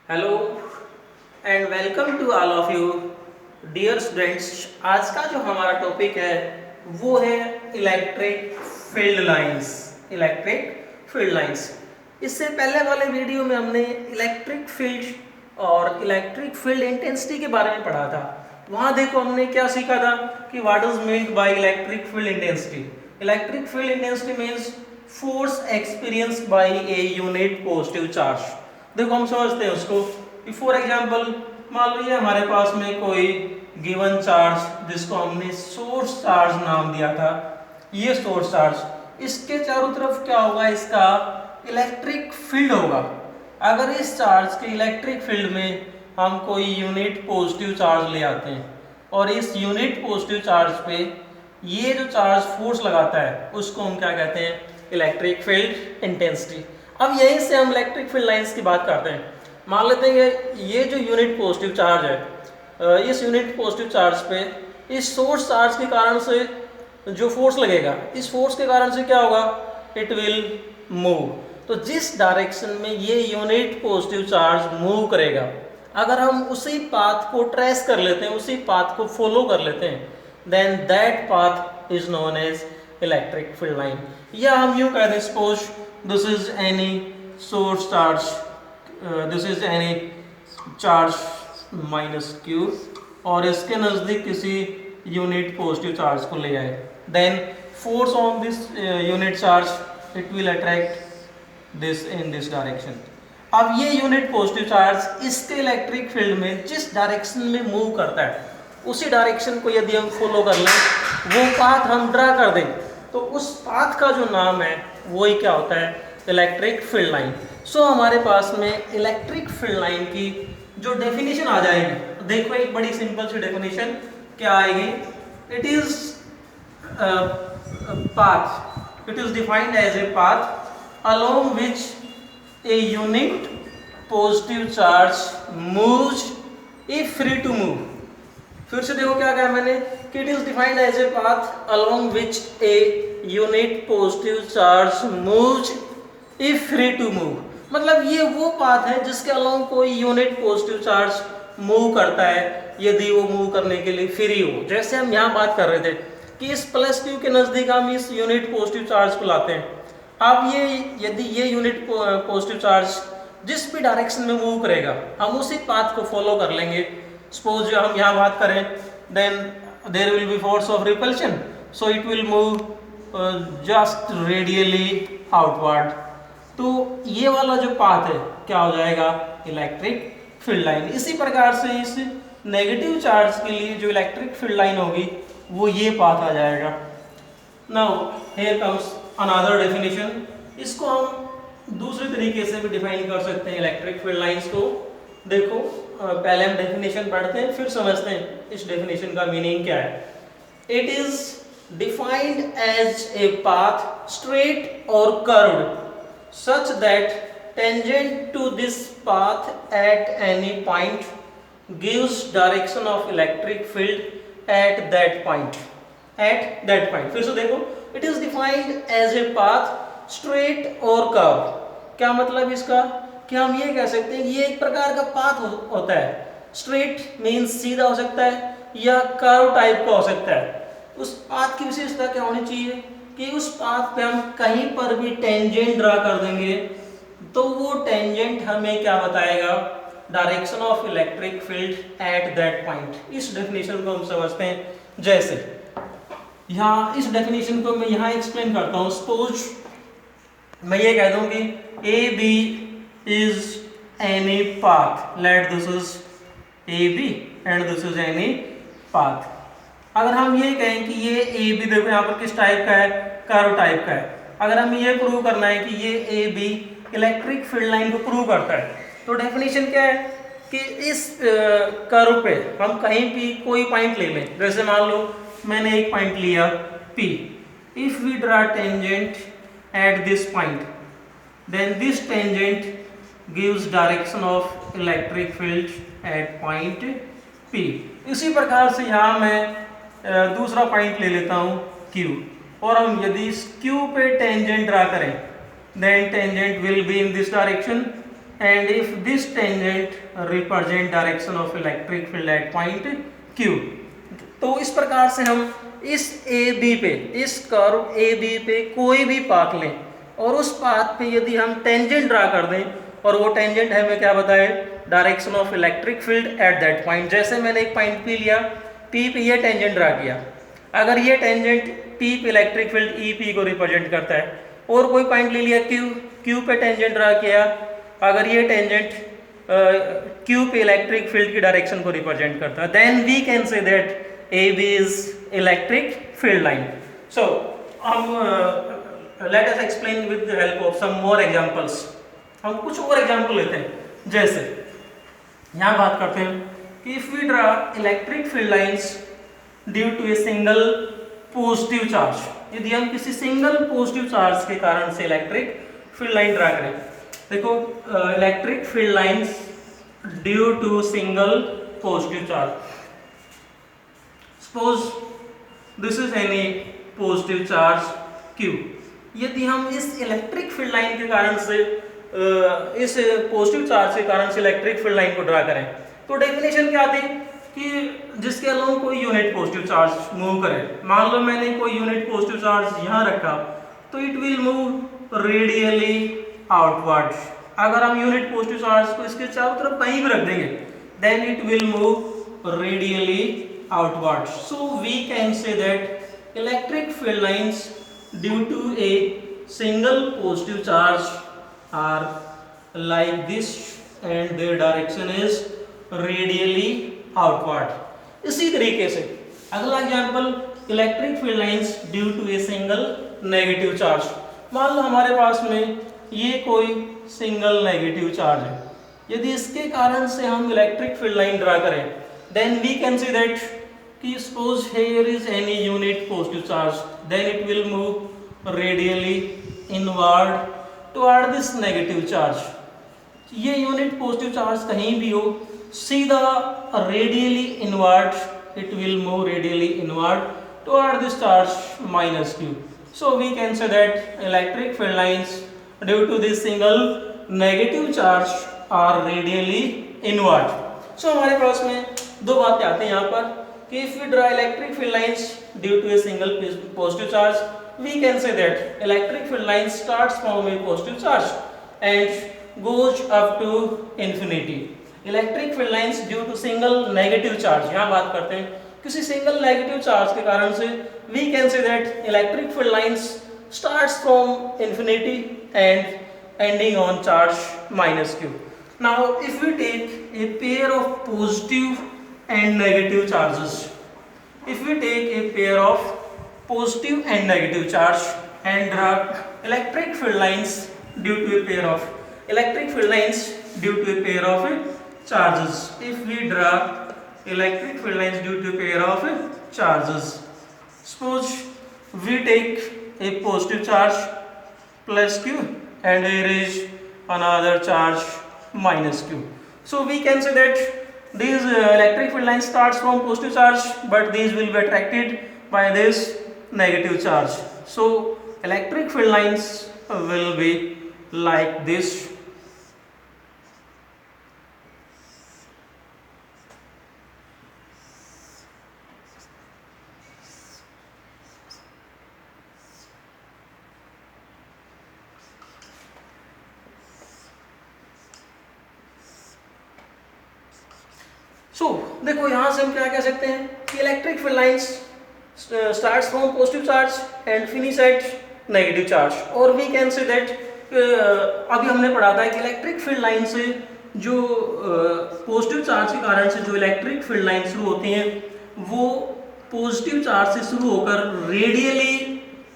Hello and welcome to all of you dear students. आज का जो हमारा टॉपिक है वो है electric field lines. Electric field lines. इससे पहले वाले वीडियो में हमने इलेक्ट्रिक फील्ड और इलेक्ट्रिक फील्ड इंटेंसिटी के बारे में पढ़ा था। वहाँ देखो हमने क्या सीखा था कि what is meant by electric field intensity. Electric field intensity means force experienced bye a unit positive charge. देखो हम समझते हैं उसको। फॉर एग्जाम्पल मान लो ये हमारे पास में कोई गिवन चार्ज जिसको हमने सोर्स चार्ज नाम दिया था। ये सोर्स चार्ज, इसके चारों तरफ क्या होगा, इसका इलेक्ट्रिक फील्ड होगा। अगर इस चार्ज के इलेक्ट्रिक फील्ड में हम कोई यूनिट पॉजिटिव चार्ज ले आते हैं और इस यूनिट पॉजिटिव चार्ज पे ये जो चार्ज फोर्स लगाता है उसको हम क्या कहते हैं, इलेक्ट्रिक फील्ड इंटेंसिटी। अब यहीं से हम इलेक्ट्रिक फील्ड लाइंस की बात करते हैं। मान लेते हैं कि ये जो यूनिट पॉजिटिव चार्ज है, इस यूनिट पॉजिटिव चार्ज पे इस सोर्स चार्ज के कारण से जो फोर्स लगेगा, इस फोर्स के कारण से क्या होगा, इट विल मूव। तो जिस डायरेक्शन में ये यूनिट पॉजिटिव चार्ज मूव करेगा, अगर हम उसी पाथ को ट्रेस कर लेते हैं, उसी पाथ को फॉलो कर लेते हैं, then that path is known as electric field line. या हम यूं कहते हैं, suppose this is any source charge, this is any charge minus q, और इसके नज़दीक किसी यूनिट पॉजिटिव चार्ज को ले आए, then force on this unit charge it will attract this in this direction. अब ये यूनिट पॉजिटिव चार्ज इसके इलेक्ट्रिक फील्ड में जिस डायरेक्शन में मूव करता है, उसी डायरेक्शन को यदि हम फॉलो कर लें, वो पाथ हम ड्रा कर दें, तो उस पाथ का जो नाम है वही क्या होता है, इलेक्ट्रिक फील्ड लाइन। सो हमारे पास में इलेक्ट्रिक फील्ड लाइन की जो डेफिनेशन आ जाएगी, तो देखो एक बड़ी सिंपल सी डेफिनेशन क्या आएगी। It is path, it is defined as a path along which a unit positive charge moves if free to move। फिर से देखो क्या कहा मैंने कि it is defined as a path along which a unit positive charge moves if free to move। मतलब ये वो पाथ है जिसके अलोंग कोई यूनिट पॉजिटिव चार्ज मूव करता है, यदि वो मूव करने के लिए फ्री हो। जैसे हम यहाँ बात कर रहे थे कि इस प्लस क्यू के नज़दीक हम इस यूनिट पॉजिटिव चार्ज को लाते हैं। अब ये यदि ये यूनिट पॉजिटिव चार्ज जिस भी डायरेक्शन में मूव करेगा, हम उसी पाथ को फॉलो कर लेंगे। सपोज जो हम यहाँ बात करें, then there will be force of repulsion, so it will move just radially outward. तो ये वाला जो पाथ है क्या हो जाएगा, इलेक्ट्रिक फील्ड लाइन। इसी प्रकार से इस नेगेटिव चार्ज के लिए जो इलेक्ट्रिक फील्ड लाइन होगी वो ये पाथ आ जाएगा। Now here comes another definition. इसको हम दूसरे तरीके से भी डिफाइन कर सकते हैं इलेक्ट्रिक फील्ड लाइंस को। देखो पहले हम डेफिनेशन पढ़ते हैं, फिर समझते हैं इस डेफिनेशन का मीनिंग क्या है। It is defined as a path straight or curved such that tangent to this path at any point gives direction of electric field at that point. At that point, फिर से देखो, it is defined as a path straight or curve. क्या मतलब इसका, कि हम ये कह सकते हैं कि ये एक प्रकार का पाथ होता है। स्ट्रेट मीन्स सीधा हो सकता है या कर्व टाइप का हो सकता है। उस पाथ की विशेषता क्या होनी चाहिए कि उस पाथ पे हम कहीं पर भी टेंजेंट ड्रा कर देंगे तो वो टेंजेंट हमें क्या बताएगा, direction of electric field at that point. इस डेफिनेशन को हम समझते हैं। जैसे यहाँ इस डेफिनेशन को मैं यहाँ एक्सप्लेन करता हूँ। सपोज मैं ये कह दूँ कि A B is any path, let this is A B and this is any path. अगर हम ये कहें कि ये ए बी, देखो यहाँ पर किस टाइप का है, कर्व टाइप का है। अगर हम ये प्रूव करना है कि ये A B electric field line को प्रूव करता है, तो डेफिनेशन क्या है कि इस कर्व पे हम कहीं भी कोई पॉइंट ले लें। जैसे मान लो मैंने एक पॉइंट लिया P, if we draw tangent at this point, then this tangent gives direction of electric field at point P। इसी प्रकार से यहाँ मैं दूसरा पॉइंट ले लेता हूँ Q, और हम यदि इस Q पे टेंजेंट ड्रा करें, then tangent will be in this direction and if this tangent represent direction of electric field at point Q। तो इस प्रकार से हम इस AB पे, इस कर्व AB पे कोई भी पाथ लें और उस पाथ पे यदि हम टेंजेंट ड्रा कर दें और वो टेंजेंट है हमें क्या बताए, direction of electric field at that point. जैसे मैंने एक पॉइंट P लिया, P पे ये टेंजेंट ड्रा किया, अगर ये टेंजेंट P पे इलेक्ट्रिक फील्ड EP को रिप्रेजेंट करता है, और कोई पॉइंट ले लिया Q पे टेंजेंट ड्रा किया, अगर ये टेंजेंट Q पे इलेक्ट्रिक फील्ड की डायरेक्शन को रिप्रेजेंट करता है, then we can say that AB is electric field line। So let us explain with the help of some more examples। हम कुछ और एग्जाम्पल लेते हैं। जैसे यहाँ बात करते हैं कि if we draw electric field lines due to a single positive charge, यदि हम किसी सिंगल पॉजिटिव चार्ज के कारण से इलेक्ट्रिक फील्ड लाइन ड्रा करें। देखो electric field lines due to single positive charge, Suppose this is any positive charge Q। यदि हम इस इलेक्ट्रिक फील्ड लाइन के कारण से इस पॉजिटिव चार्ज के कारण से इलेक्ट्रिक फील्ड लाइन को ड्रा करें, तो डेफिनेशन क्या थी कि जिसके अलोंग कोई यूनिट पॉजिटिव चार्ज मूव करे। मान लो मैंने कोई यूनिट पॉजिटिव चार्ज यहाँ रखा, तो it will move radially outward. अगर हम यूनिट पॉजिटिव चार्ज को इसके चारों तरफ कहीं भी रख देंगे, then it will move radially outward। So we can say that electric field lines due to a single positive charge are like this and their direction is radially outward। इसी तरीके से अगला example, electric field lines due to a single negative charge. मान लो हमारे पास में ये कोई सिंगल नेगेटिव चार्ज है, यदि इसके कारण से हम इलेक्ट्रिक फील्ड लाइन ड्रा करें, then we can say that कि suppose here is any unit positive charge, then it will move radially inward toward this negative charge। ये यूनिट पॉजिटिव चार्ज कहीं भी हो, सीधा radially inward it will move radially inward toward this charge minus Q। So we can say that electric field lines due to this single negative charge are radially inward। So हमारे पास में दो बातें आते हैं यहाँ पर कि if we draw electric field lines due to a single positive charge, we can say that electric field line starts from a positive charge and goes up to infinity। Electric field lines due to single negative charge, यहाँ बात करते हैं किसी single negative charge के कारण से, we can say that electric field lines starts from infinity and ending on charge minus Q। Now if we take a pair of positive and negative charges, if we take a pair of positive and negative charge and draw electric field lines due to a pair of charges, if we draw electric field lines due to a pair of charges, suppose we take a positive charge plus Q and here is another charge minus Q। So we can say that these electric field lines starts from positive charge, but these will be attracted by this negative charge। So electric field lines will be like this। देखो यहाँ से हम क्या कह सकते हैं कि electric field lines starts from positive charge and finish at negative charge, और वी कैन से दैट अभी हमने पढ़ा था कि इलेक्ट्रिक फील्ड लाइन से जो पॉजिटिव चार्ज के कारण से जो इलेक्ट्रिक फील्ड लाइन शुरू होती हैं वो पॉजिटिव चार्ज से शुरू होकर radially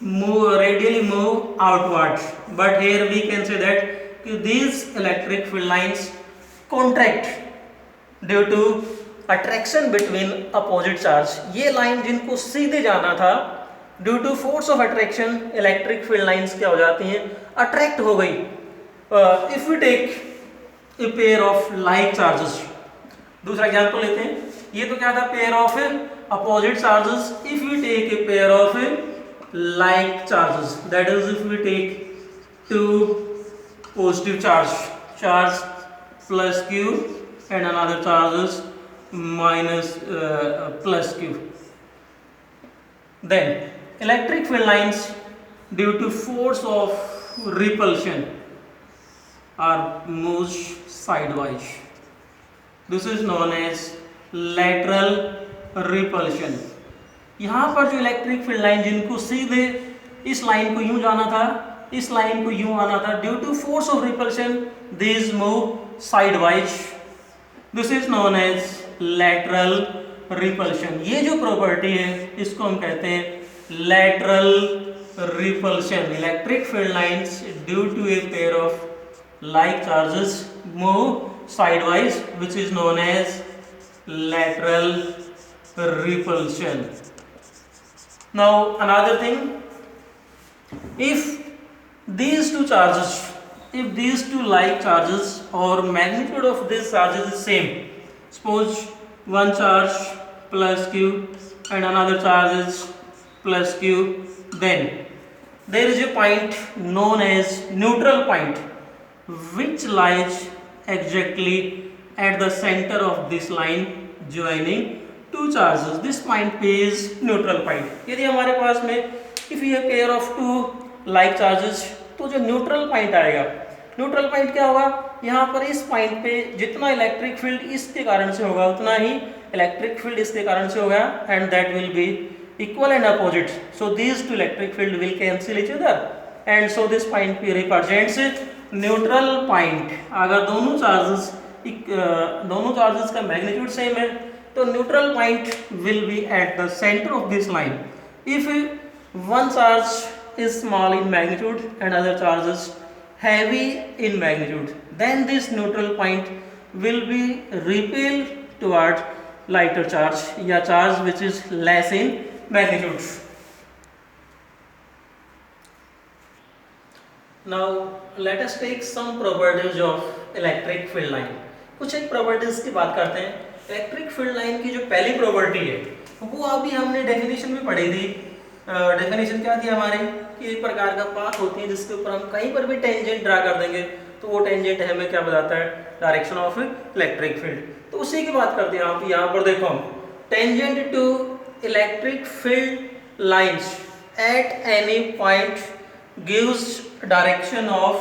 move outward, but here we can say that these electric field lines contract due to attraction between opposite charge. ये लाइन जिनको सीधे जाना था, due to force of attraction electric field lines क्या हो जाती हैं, अट्रैक्ट हो गई। If we take a pair of like charges, दूसरा एग्जांपल लेते हैं, ये तो क्या था pair of opposite charges. If we take a pair of like charges, that is if we take two positive charge plus q and another charge is minus plus q. Then electric field lines due to force of repulsion are moved sidewise. This is known as lateral repulsion. यहाँ पर जो electric field line जिनको सीधे इस line को यूं जाना था, इस लाइन को यूं आना था, due to force of repulsion this move sidewise. This is known as lateral repulsion. ये जो प्रॉपर्टी है इसको हम कहते हैं lateral repulsion. Electric field lines due to a pair of like charges move sidewise, which is known as lateral repulsion. Now another thing, if these two charges, if these two like charges or magnitude of these charges is same, suppose one charge plus q and another charge is plus q, then there is a point known as neutral point which lies exactly at the center of this line joining two charges. This point is neutral point. यदि हमारे पास में if we have pair of two like charges, तो जो neutral point आएगा, neutral point क्या होगा, यहाँ पर इस point पे जितना इलेक्ट्रिक फील्ड इसके कारण से होगा उतना ही इलेक्ट्रिक फील्ड इसके कारण से होगा, and that will be equal and opposite. So these two electric field will cancel each other, and so this point P represents neutral point. अगर दोनों चार्जेस का मैग्नीट्यूड सेम है तो neutral point will be at the centre of this line. If one charge is small in magnitude and other charge is heavy in magnitude, then this neutral point will be repel toward lighter charge या charge which is less in magnitude. Now let us take some properties of electric field line. कुछ एक properties की बात करते हैं. Electric field line की जो पहली प्रॉपर्टी है वो अभी हमने डेफिनेशन में पढ़ी थी. डेफिनेशन क्या थी हमारी कि एक प्रकार का पाथ होती है जिसके ऊपर हम कहीं पर भी टेंजेंट ड्रा कर देंगे तो वो टेंजेंट हमें क्या बताता है, डायरेक्शन ऑफ इलेक्ट्रिक फील्ड. तो उसी की बात करते हैं. आप यहाँ पर देखो, tangent to electric field lines at any point gives direction of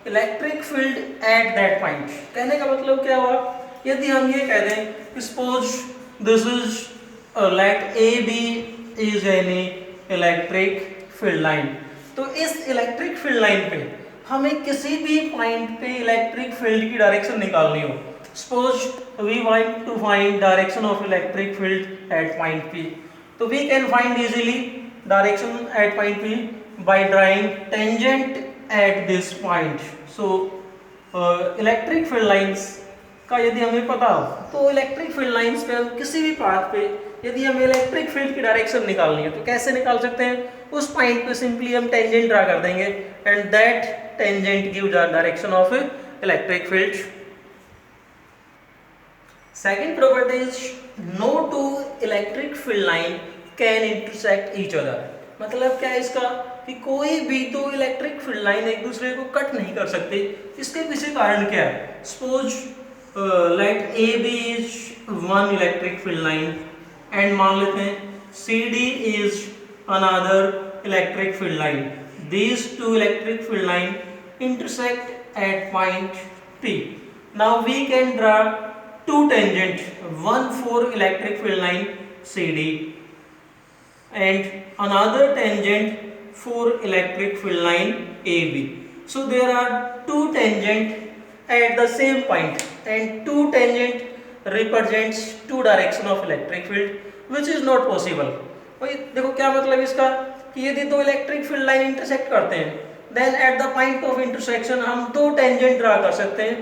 electric field at that point. कहने का मतलब क्या हुआ, यदि हम ये कह दें suppose this is let AB is any electric field line, तो इस इलेक्ट्रिक फील्ड लाइन पे हमें किसी भी पॉइंट पे इलेक्ट्रिक फील्ड की डायरेक्शन निकालनी हो. suppose we want to find direction of electric field at point P, तो we can find easily direction at point P by drawing tangent at this point. So electric field lines का यदि हमें पता हो तो electric field lines पे हम किसी भी पाथ पे यदि हमें इलेक्ट्रिक फील्ड की डायरेक्शन निकालनी है तो कैसे निकाल सकते हैं, उस पॉइंट पे सिंपली हम टेंजेंट ड्रा कर देंगे and that tangent give the direction of electric field. Second property is no two electric field line can intersect each other. मतलब क्या है इसका कि कोई भी दो इलेक्ट्रिक फील्ड लाइन एक दूसरे को कट नहीं कर सकते. इसके पीछे कारण क्या है, suppose let A B is one electric field line and मान लेते हैं C D is another electric field line. These two electric field line intersect at point P. Now we can draw two tangent, one for electric field line CD and another tangent for electric field line AB. So there are two tangent at the same point and two tangent represents two direction of electric field which is not possible. भाई देखो क्या मतलब इसका कि यदि दो electric field line intersect करते हैं then at the point of intersection हम दो टेंजेंट ड्रा कर सकते हैं.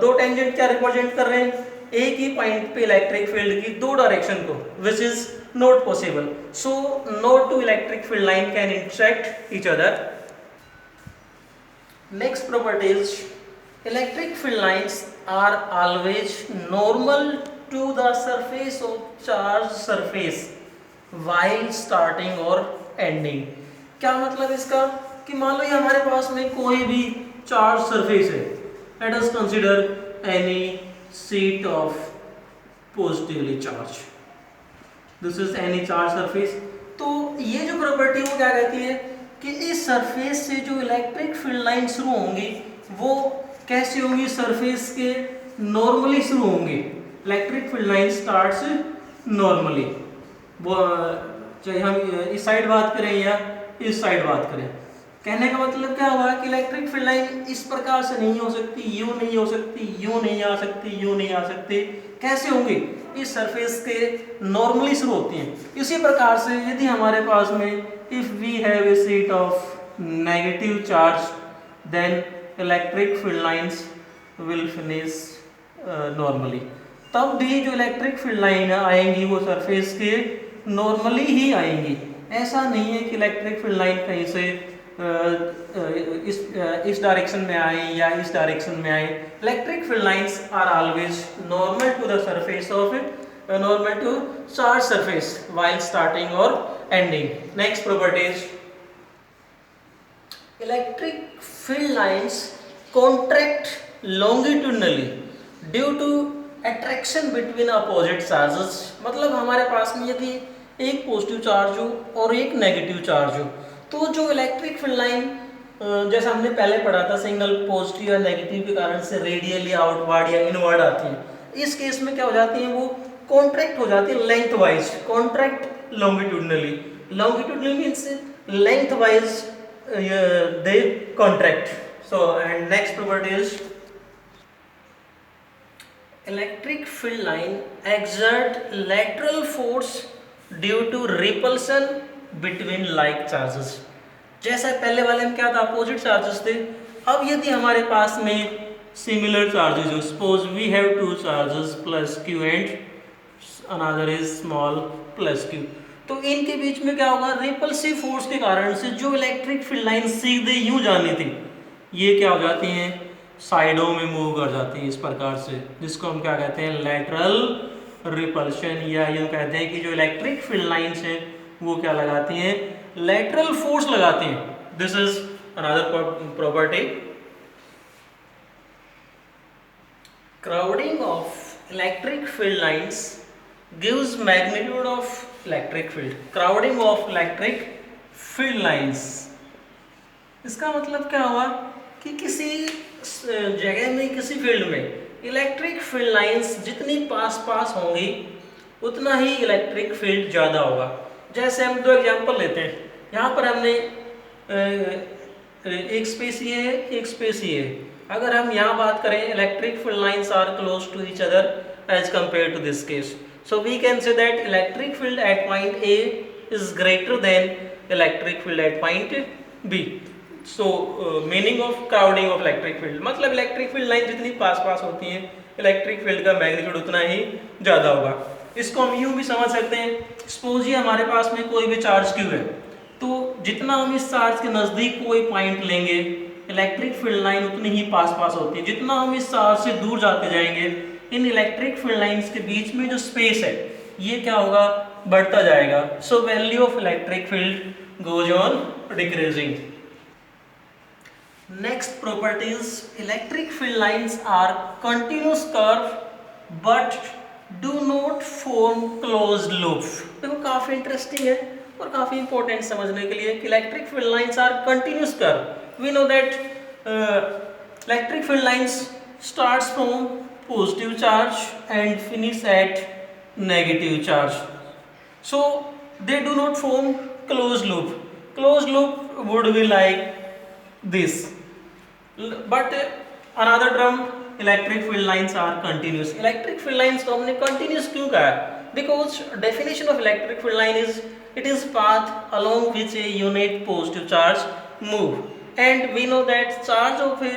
दो टेंजेंट क्या रिप्रेजेंट कर रहे हैं, एक ही पॉइंट पे इलेक्ट्रिक फील्ड की दो डायरेक्शन को, which is not possible. So no two electric field line can intersect each other. Next property is electric field lines are always normal to the surface of charged surface while starting or ending. क्या मतलब इसका कि मान लो ये हमारे पास में कोई भी चार्ज सरफेस है. Let us consider any sheet of positively charged. This is any charge surface. तो ये जो प्रॉपर्टी वो क्या कहती है कि इस सरफेस से जो इलेक्ट्रिक फील्ड लाइन शुरू होंगी वो कैसे होंगी, सरफेस के नॉर्मली शुरू होंगी। Electric field line starts normally, वो चाहे हम इस साइड बात करें या इस साइड बात करें। कहने का मतलब क्या हुआ कि इलेक्ट्रिक फील्ड लाइन इस प्रकार से नहीं हो सकती, यूं नहीं हो सकती, यूं नहीं आ सकती, यूं नहीं आ सकती। कैसे होंगी, इस सरफेस के नॉर्मली शुरू होती हैं। इसी प्रकार से यदि हमारे पास में if we have a sheet of negative charge then electric field lines will finish normally. तब भी जो इलेक्ट्रिक फील्ड लाइन आएंगी वो सरफेस के नॉर्मली ही आएंगी। ऐसा नहीं है कि इलेक्ट्रिक फील्ड लाइन कहीं से इस डायरेक्शन में आए या इस डायरेक्शन में आए। Electric field lines are always normal to the surface of it, normal to charge surface while starting और ending. Next properties, electric field lines contract longitudinally due to attraction between opposite charges. मतलब हमारे पास में यदि एक positive charge हो और एक नेगेटिव चार्ज हो तो जो इलेक्ट्रिक फील्ड लाइन जैसा हमने पहले पढ़ा था सिंगल पॉजिटिव या नेगेटिव के कारण से रेडियली आउटवर्ड या इनवर्ड आती है। इस केस में क्या हो जाती है, वो कॉन्ट्रैक्ट हो जाती है length wise, contract longitudinally. Longitudinally means length wise they contract. So and next property is electric field line exert lateral force due to repulsion between like charges। जैसा पहले वाले में क्या था, अपोजिट चार्जेस थे। अब यदि हमारे पास में सिमिलर चार्जेस हो, suppose we have two charges plus Q and another is small plus Q, तो इनके बीच में क्या होगा, रिपल्सिव फोर्स के कारण से जो इलेक्ट्रिक फील्ड लाइन सीधे यूं जानी थी ये क्या हो जाती हैं, साइडों में मूव कर जाती है इस प्रकार से, जिसको हम क्या कहते हैं, लेटरल रिपल्शन। या यूँ कहते हैं कि जो इलेक्ट्रिक फील्ड लाइंस हैं वो क्या लगाती हैं, लेटरल फोर्स लगाती हैं। This is another property. Crowding of electric field lines gives magnitude of electric field. Crowding of electric field lines, इसका मतलब क्या हुआ कि किसी जगह में, किसी फील्ड में इलेक्ट्रिक फील्ड लाइंस जितनी पास पास होंगी उतना ही इलेक्ट्रिक फील्ड ज़्यादा होगा। जैसे हम दो एग्जांपल लेते हैं, यहाँ पर हमने एक स्पेस ये है, एक स्पेस ये है। अगर हम यहाँ बात करें, electric field lines are close to each other as compare to this case, so we can say that electric field at point A is greater than electric field at point B. So meaning of crowding of electric field, मतलब electric field line जितनी पास पास होती हैं electric field का magnitude उतना ही ज़्यादा होगा। इसको हम यूँ भी समझ सकते हैं, सपोज ये हमारे पास में कोई भी चार्ज क्यू है, तो जितना हम इस चार्ज के नज़दीक कोई पॉइंट लेंगे इलेक्ट्रिक फील्ड लाइन उतनी ही पास पास होती है। जितना हम इस चार्ज से दूर जाते जाएंगे इन इलेक्ट्रिक फील्ड लाइंस के बीच में जो स्पेस है ये क्या होगा, बढ़ता जाएगा। So value of electric field goes on decreasing. Next property is electric field lines are continuous curve but do not form closed loop। देखो काफी इंटरेस्टिंग है और काफी इंपॉर्टेंट समझने के लिए कि electric field lines are continuous curve. We know that electric field lines starts from positive charge and finish at negative charge, so they do not form closed loop. Closed loop would be like this, but another term electric field lines are continuous। electric field lines को हमने continuous क्यों कहा, because definition of electric field line is it is path along which a unit positive charge move, and we know that charge of a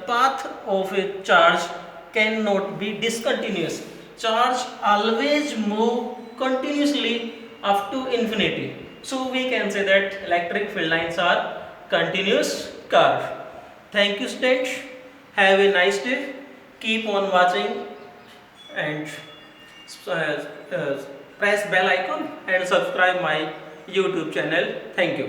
path of a charge cannot be discontinuous। charge always move continuously up to infinity, so we can say that electric field lines are continuous curve। Thank you students, have a nice day, keep on watching and press bell icon and subscribe my YouTube channel। Thank you।